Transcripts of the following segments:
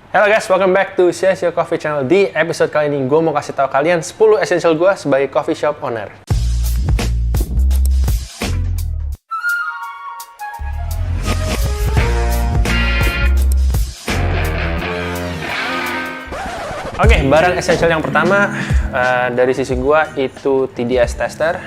Halo guys, welcome back to Share Coffee Channel. Di episode kali ini gue mau kasih tahu kalian 10 essential gue sebagai coffee shop owner. Oke, barang essential yang pertama dari sisi gue itu TDS tester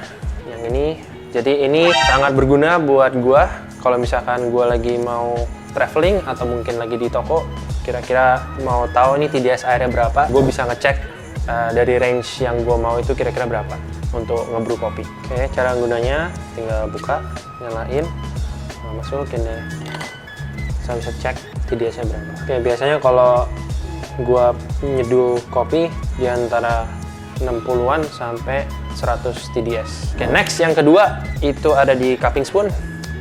yang ini. Jadi ini sangat berguna buat gue kalau misalkan gue lagi mau traveling atau mungkin lagi di toko, kira-kira mau tahu nih TDS airnya berapa, gue bisa ngecek dari range yang gue mau itu kira-kira berapa untuk ngebrew kopi. Oke, cara gunanya tinggal buka, nyalain, masukin deh. Saya bisa cek TDS-nya berapa. Oke, biasanya kalau gue nyeduh kopi di antara 60-an sampai 100 TDS. Oke, next yang kedua itu ada di cupping spoon.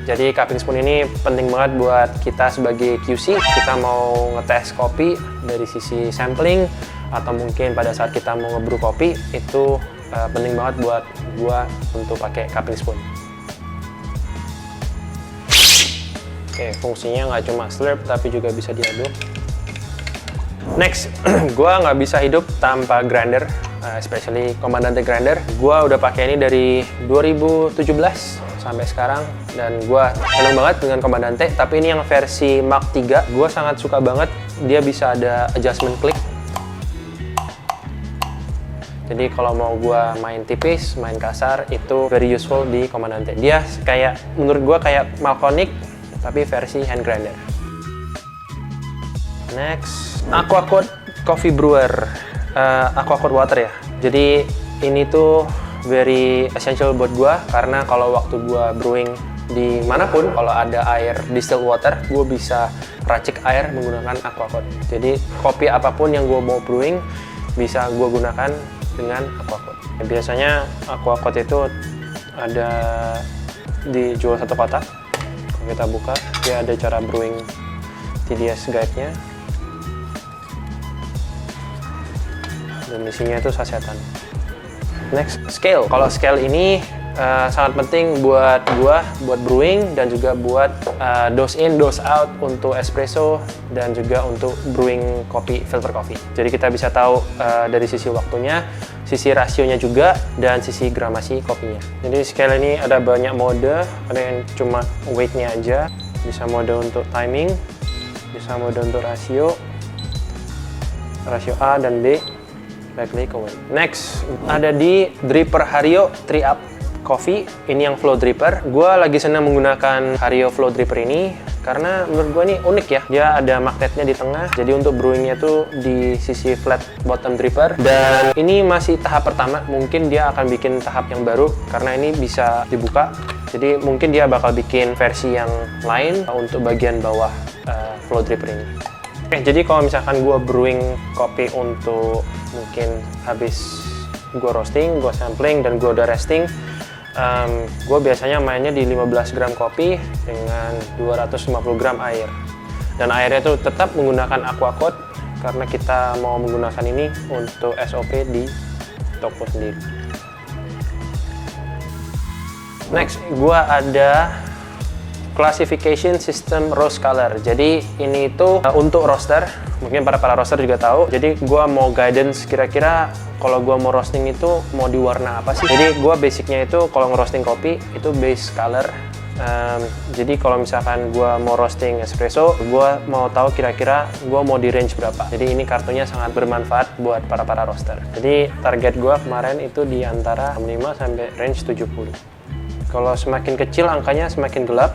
Jadi cupping spoon ini penting banget buat kita sebagai QC. Kita mau ngetes kopi dari sisi sampling atau mungkin pada saat kita mau ngebrew kopi, itu penting banget buat gua untuk pakai cupping spoon. Oke, fungsinya nggak cuma slurp tapi juga bisa diaduk. Next, gua nggak bisa hidup tanpa grinder, especially Comandante grinder. Gua udah pakai ini dari 2017 sampai sekarang dan gue seneng banget dengan Comandante, tapi ini yang versi Mark 3 gue sangat suka banget. Dia bisa ada adjustment click, jadi kalau mau gue main tipis, main kasar, itu very useful di Comandante. Dia kayak, menurut gue kayak Malconic tapi versi hand grinder. Next, Aqua Coffee Brewer, Aqua Water ya. Jadi ini tuh very essential buat gua karena kalau waktu gua brewing di manapun, kalau ada air distilled water, gua bisa racik air menggunakan Aqua. Jadi kopi apapun yang gua mau brewing bisa gua gunakan dengan Aqua. Biasanya Aqua itu ada dijual satu kotak. Kalau kita buka, dia ada cara brewing TDS guide-nya. Dan isinya itu sasetan. Next, scale. Kalau scale ini sangat penting buat gua, buat brewing dan juga buat dose in, dose out untuk espresso dan juga untuk brewing kopi, filter coffee. Jadi kita bisa tahu dari sisi waktunya, sisi rasionya juga, dan sisi gramasi kopinya. Jadi scale ini ada banyak mode, ada yang cuma weight-nya aja, bisa mode untuk timing, bisa mode untuk rasio A dan B. Next, ada di dripper Hario 3-up Coffee. Ini yang flow dripper. Gua lagi senang menggunakan Hario flow dripper ini karena menurut gua ini unik ya. Dia ada magnetnya di tengah. Jadi untuk brewingnya tuh di sisi flat bottom dripper. Dan ini masih tahap pertama. Mungkin dia akan bikin tahap yang baru karena ini bisa dibuka. Jadi mungkin dia bakal bikin versi yang lain untuk bagian bawah flow dripper ini. Oke, jadi kalau misalkan gue brewing kopi untuk mungkin habis gue roasting, gue sampling, dan gue udah resting, gue biasanya mainnya di 15 gram kopi dengan 250 gram air. Dan airnya itu tetap menggunakan Aqua karena kita mau menggunakan ini untuk SOP di toko sendiri. Next, gue ada classification system roast color. Jadi ini tuh untuk roaster, mungkin para roaster juga tahu. Jadi gua mau guidance kira-kira kalau gua mau roasting itu mau di warna apa sih. Jadi gua basicnya itu kalau ngerosting kopi itu base color. Jadi kalau misalkan gua mau roasting espresso, gua mau tahu kira-kira gua mau di range berapa. Jadi ini kartunya sangat bermanfaat buat para roaster. Jadi target gua kemarin itu di antara 65 sampai range 70. Kalau semakin kecil angkanya semakin gelap,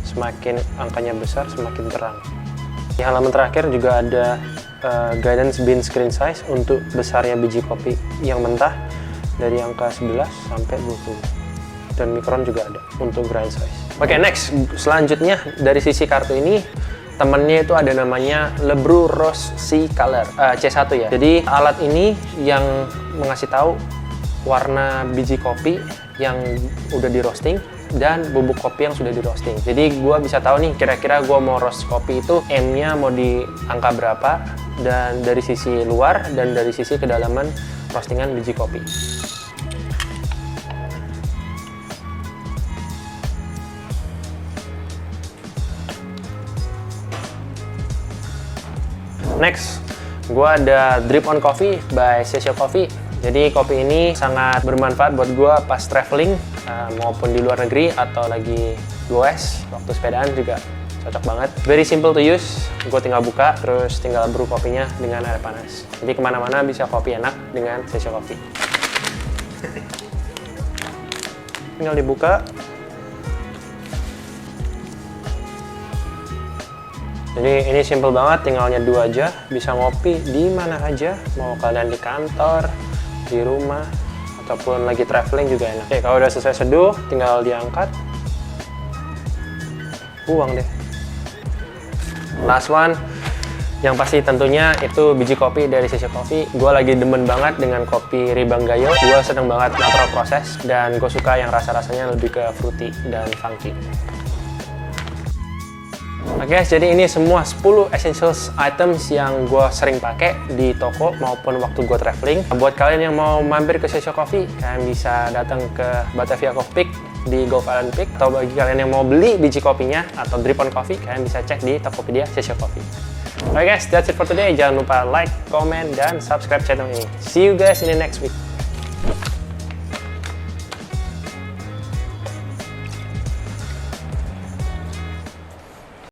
semakin angkanya besar semakin terang. Di halaman terakhir juga ada guidance bean screen size untuk besarnya biji kopi yang mentah dari angka 11 sampai 20. Dan mikron juga ada untuk grind size. Oke, next, selanjutnya dari sisi kartu ini temennya itu ada namanya Lebrew Roast C Color C1 ya. Jadi alat ini yang mengasih tahu warna biji kopi yang udah di roasting dan bubuk kopi yang sudah di roasting. Jadi gue bisa tahu nih kira-kira gue mau roast kopi itu M-nya mau di angka berapa, dan dari sisi luar dan dari sisi kedalaman roastingan biji kopi. Next, gue ada Drip on Coffee by Sesio Coffee. Jadi kopi ini sangat bermanfaat buat gue pas traveling, maupun di luar negeri atau lagi goes, waktu sepedaan juga cocok banget. Very simple to use, gue tinggal buka, terus tinggal brew kopinya dengan air panas. Jadi kemana-mana bisa kopi enak dengan Sesio Coffee. Tinggal dibuka. Jadi ini simple banget, tinggal nyeduh aja, bisa ngopi di mana aja, mau kalian di kantor, di rumah, ataupun lagi traveling juga enak. Oke, kalau udah selesai seduh, tinggal diangkat, buang deh. Last one, yang pasti tentunya itu biji kopi dari Sesio Coffee. Gue lagi demen banget dengan kopi Ribang Gayo. Gue seneng banget natural proses, dan gue suka yang rasa-rasanya lebih ke fruity dan funky. Oke guys, jadi ini semua 10 essentials items yang gue sering pakai di toko maupun waktu gue traveling. Buat kalian yang mau mampir ke Sesio Coffee, kalian bisa datang ke Batavia Coffee Peak di Gulf Island Peak. Atau bagi kalian yang mau beli biji kopinya atau drip on coffee, kalian bisa cek di Tokopedia Sesio Coffee. Oke guys, that's it for today. Jangan lupa like, comment, dan subscribe channel ini. See you guys in the next week.